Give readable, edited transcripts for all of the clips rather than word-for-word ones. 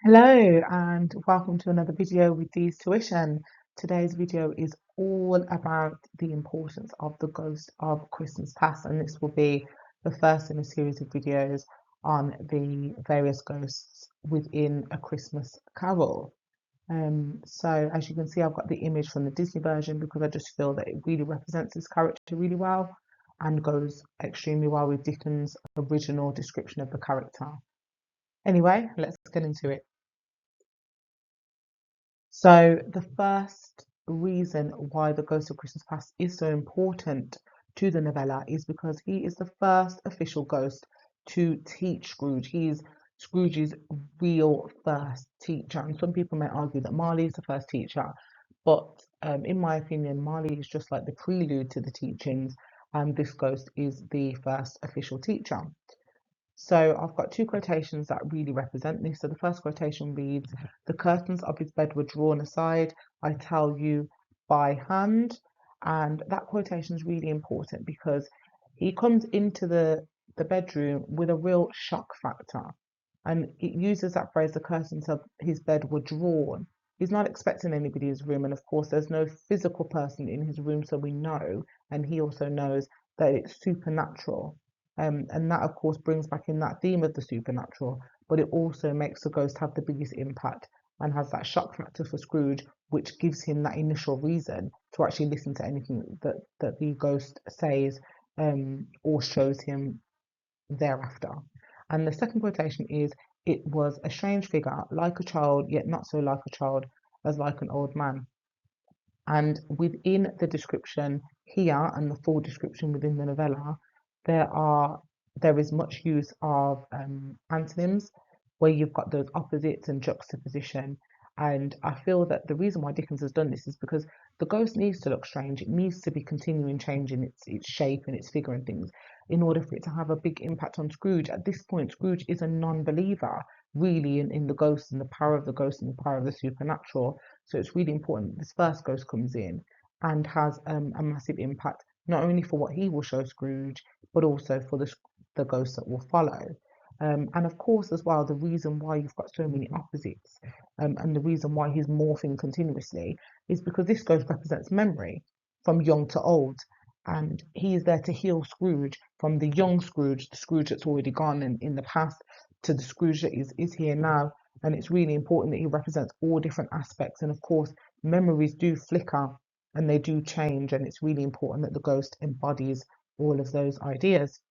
Hello and welcome to another video with dee'stuition. Today's video is all about the importance of the ghost of Christmas past, and this will be the first in a series of videos on the various ghosts within A Christmas Carol. So as you can see, I've got the image from the Disney version because I just feel that it really represents this character really well and goes extremely well with Dickens' original description of the character. Anyway, let's get into it. So the first reason why the Ghost of Christmas Past is so important to the novella is because he is the first official ghost to teach Scrooge. He is Scrooge's real first teacher. And some people may argue that Marley is the first teacher, but in my opinion, Marley is just like the prelude to the teachings, and this ghost is the first official teacher. So I've got two quotations that really represent this. So the first quotation reads, "The curtains of his bed were drawn aside, I tell you, by hand." And that quotation is really important because he comes into the bedroom with a real shock factor. And it uses that phrase, the curtains of his bed were drawn. He's not expecting anybody in his room. And of course, there's no physical person in his room. So we know, and he also knows that it's supernatural. And that, of course, brings back in that theme of the supernatural, but it also makes the ghost have the biggest impact and has that shock factor for Scrooge, which gives him that initial reason to actually listen to anything that the ghost says or shows him thereafter. And the second quotation is, "It was a strange figure, like a child, yet not so like a child as like an old man." And within the description here and the full description within the novella, there is much use of antonyms where you've got those opposites and juxtaposition. And I feel that the reason why Dickens has done this is because the ghost needs to look strange. It needs to be continuing changing its shape and its figure and things in order for it to have a big impact on Scrooge. At this point, Scrooge is a non-believer really in the ghost and the power of the ghost and the power of the supernatural. So it's really important that this first ghost comes in and has a massive impact, not only for what he will show Scrooge, but also for the ghosts that will follow. And of course, as well, the reason why you've got so many opposites and the reason why he's morphing continuously is because this ghost represents memory from young to old. And he is there to heal Scrooge from the young Scrooge, the Scrooge that's already gone in the past, to the Scrooge that is here now. And it's really important that he represents all different aspects. And of course, memories do flicker and they do change. And it's really important that the ghost embodies all of those ideas.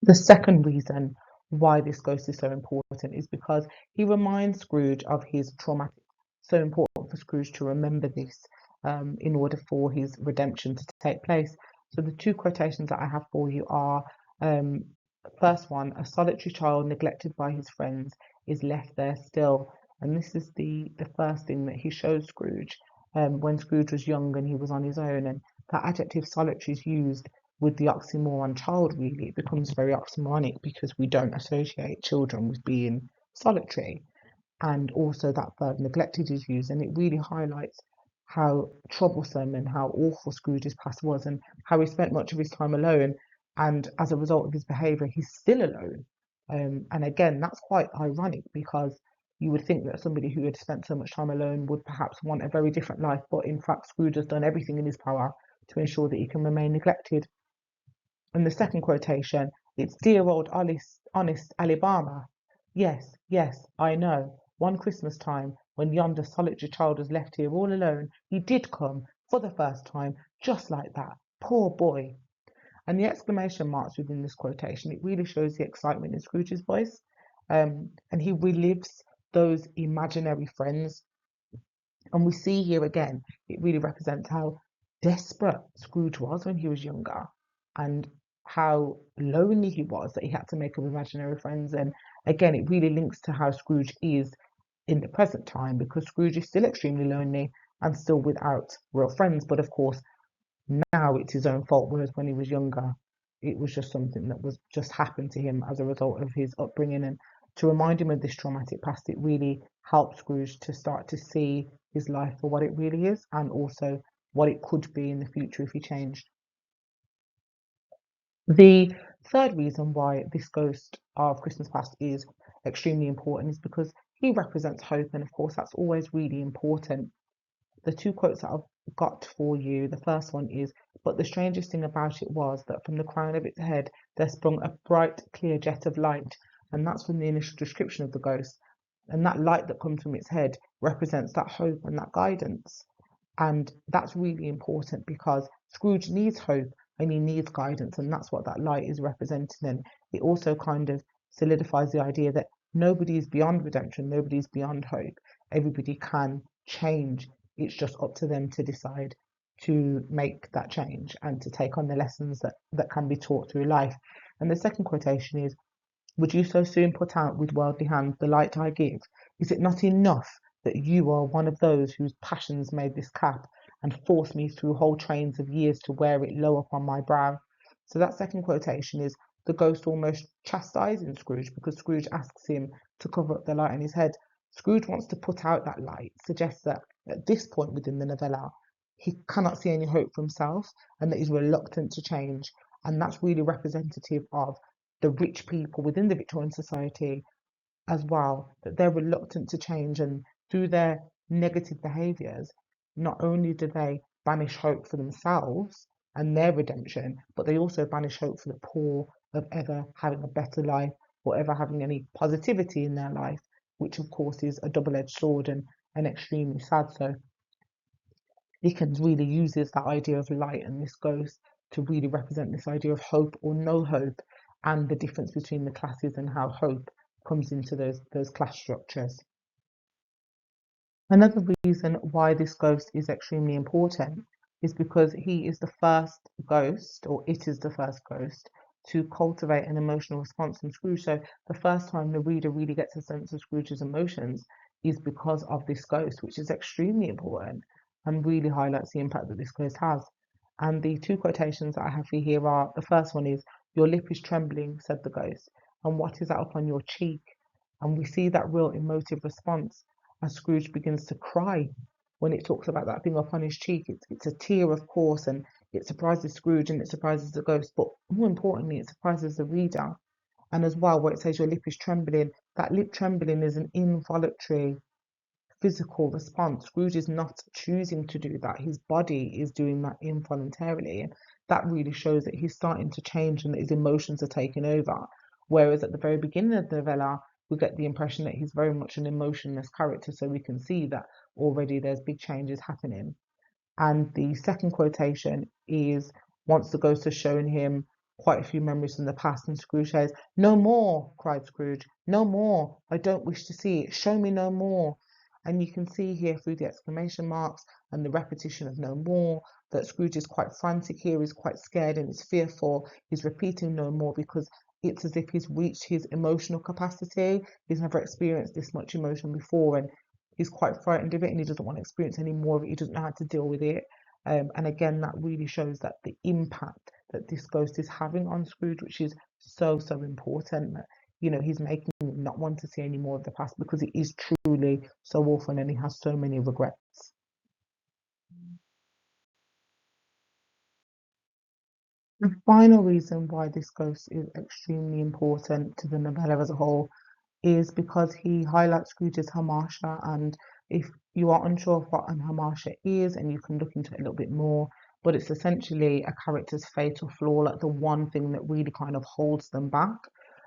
The second reason why this ghost is so important is because he reminds Scrooge of his traumatic. So important for Scrooge to remember this in order for his redemption to take place. So the two quotations that I have for you are um, first one, "A solitary child neglected by his friends is left there still." And this is the first thing that he shows Scrooge when Scrooge was young and he was on his own. And that adjective solitary is used with the oxymoron child, really. It becomes very oxymoronic because we don't associate children with being solitary. And also that verb neglected is used, and it really highlights how troublesome and how awful Scrooge's past was and how he spent much of his time alone. And as a result of his behaviour, he's still alone. And again, that's quite ironic because you would think that somebody who had spent so much time alone would perhaps want a very different life, but in fact, Scrooge has done everything in his power to ensure that he can remain neglected. And the second quotation, it's "Dear old honest Alabama. Yes, yes, I know. One Christmas time, when yonder solitary child was left here all alone, he did come, for the first time, just like that. Poor boy." And the exclamation marks within this quotation, it really shows the excitement in Scrooge's voice. And he relives those imaginary friends. And we see here again, it really represents how desperate Scrooge was when he was younger and how lonely he was that he had to make up imaginary friends. And again, it really links to how Scrooge is in the present time because Scrooge is still extremely lonely and still without real friends. But of course, now it's his own fault, whereas when he was younger, it was just something that was just happened to him as a result of his upbringing. And to remind him of this traumatic past, it really helped Scrooge to start to see his life for what it really is and also what it could be in the future if he changed. The third reason why this ghost of Christmas past is extremely important is because he represents hope, and of course, that's always really important. The two quotes that I've got for you, the first one is, "But the strangest thing about it was that from the crown of its head there sprung a bright, clear jet of light." And that's from the initial description of the ghost. And that light that comes from its head represents that hope and that guidance. And that's really important because Scrooge needs hope and he needs guidance, and that's what that light is representing. And it also kind of solidifies the idea that nobody is beyond redemption, nobody's beyond hope. Everybody can change. It's just up to them to decide to make that change and to take on the lessons that can be taught through life. And the second quotation is, "Would you so soon put out with worldly hands the light I give? Is it not enough that you are one of those whose passions made this cap, and forced me through whole trains of years to wear it low upon my brow?" So that second quotation is the ghost almost chastising Scrooge because Scrooge asks him to cover up the light in his head. Scrooge wants to put out that light, suggests that at this point within the novella, he cannot see any hope for himself and that he's reluctant to change. And that's really representative of the rich people within the Victorian society as well, that they're reluctant to change, and through their negative behaviours, not only do they banish hope for themselves and their redemption, but they also banish hope for the poor of ever having a better life or ever having any positivity in their life, which of course is a double-edged sword and extremely sad. So Dickens really uses that idea of light and this ghost to really represent this idea of hope or no hope, and the difference between the classes and how hope comes into those class structures. Another reason why this ghost is extremely important is because he is the first ghost, or it is the first ghost, to cultivate an emotional response from Scrooge. So the first time the reader really gets a sense of Scrooge's emotions is because of this ghost, which is extremely important and really highlights the impact that this ghost has. And the two quotations that I have for you here are, the first one is, "Your lip is trembling," said the ghost, "and what is that upon your cheek?" And we see that real emotive response as Scrooge begins to cry when it talks about that thing up on his cheek. It's a tear, of course, and it surprises Scrooge and it surprises the ghost, but more importantly, it surprises the reader. And as well, where it says your lip is trembling, that lip trembling is an involuntary physical response. Scrooge is not choosing to do that. His body is doing that involuntarily. And that really shows that he's starting to change and that his emotions are taking over. Whereas at the very beginning of the novella, we get the impression that he's very much an emotionless character. So we can see that already there's big changes happening. And the second quotation is, once the ghost has shown him quite a few memories from the past, and Scrooge says, "No more," cried Scrooge, "no more. I don't wish to see it. Show me no more." And you can see here through the exclamation marks and the repetition of "no more" that Scrooge is quite frantic here, he's quite scared and he's fearful. He's repeating "no more" because it's as if he's reached his emotional capacity. He's never experienced this much emotion before, and he's quite frightened of it and he doesn't want to experience any more of it. He doesn't know how to deal with it. And again, that really shows that the impact that this ghost is having on Scrooge, which is so, so important. That, he's making him not want to see any more of the past because it is truly so awful and he has so many regrets. The final reason why this ghost is extremely important to the novella as a whole is because he highlights Scrooge's hamasha. And if you are unsure of what an hamasha is, and you can look into it a little bit more, but it's essentially a character's fatal flaw, like the one thing that really kind of holds them back.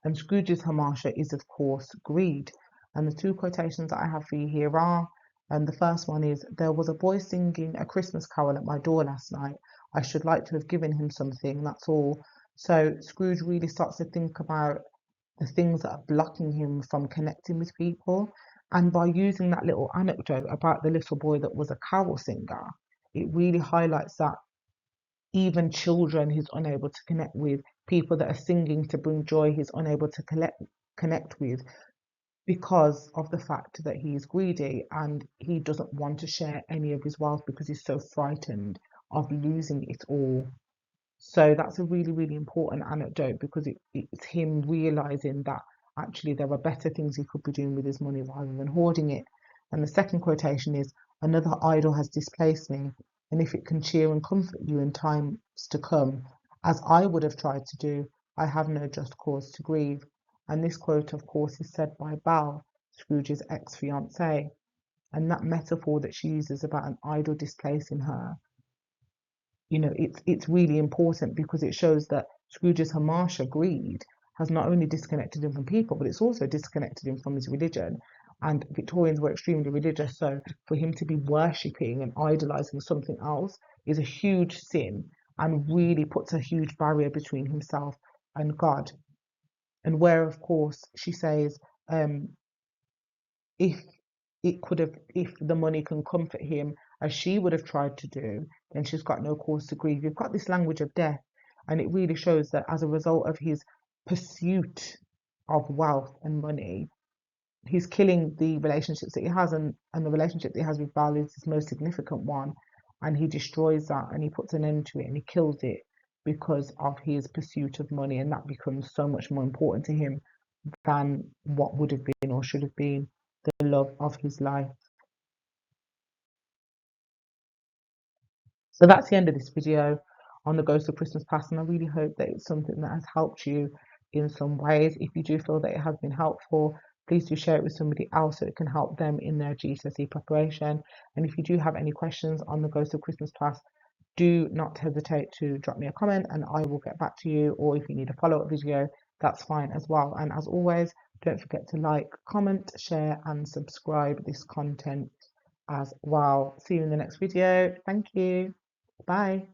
And Scrooge's hamasha is, of course, greed. And the two quotations that I have for you here are, and the first one is, "There was a boy singing a Christmas carol at my door last night. I should like to have given him something, that's all." So Scrooge really starts to think about the things that are blocking him from connecting with people. And by using that little anecdote about the little boy that was a carol singer, it really highlights that even children he's unable to connect with, people that are singing to bring joy he's unable to connect with because of the fact that he's greedy and he doesn't want to share any of his wealth because he's so frightened of losing it all. So that's a really, really important anecdote because it's him realizing that actually there are better things he could be doing with his money rather than hoarding it. And the second quotation is, "Another idol has displaced me, and if it can cheer and comfort you in times to come, as I would have tried to do, I have no just cause to grieve." And this quote, of course, is said by Belle, Scrooge's ex-fiancée. And that metaphor that she uses about an idol displacing her, it's really important because it shows that Scrooge's hamartia greed has not only disconnected him from people, but it's also disconnected him from his religion. And Victorians were extremely religious, so for him to be worshipping and idolizing something else is a huge sin and really puts a huge barrier between himself and God. And where, of course, she says, um, if if the money can comfort him as she would have tried to do, then she's got no cause to grieve. You've got this language of death, and it really shows that as a result of his pursuit of wealth and money, he's killing the relationships that he has, and the relationship that he has with Val is his most significant one, and he destroys that and he puts an end to it and he kills it because of his pursuit of money, and that becomes so much more important to him than what would have been or should have been the love of his life. So that's the end of this video on the Ghost of Christmas Past, and I really hope that it's something that has helped you in some ways. If you do feel that it has been helpful, please do share it with somebody else so it can help them in their GCSE preparation. And if you do have any questions on the Ghost of Christmas Past, do not hesitate to drop me a comment and I will get back to you. Or if you need a follow-up video, that's fine as well. And as always, don't forget to like, comment, share, and subscribe this content as well. See you in the next video. Thank you. Bye.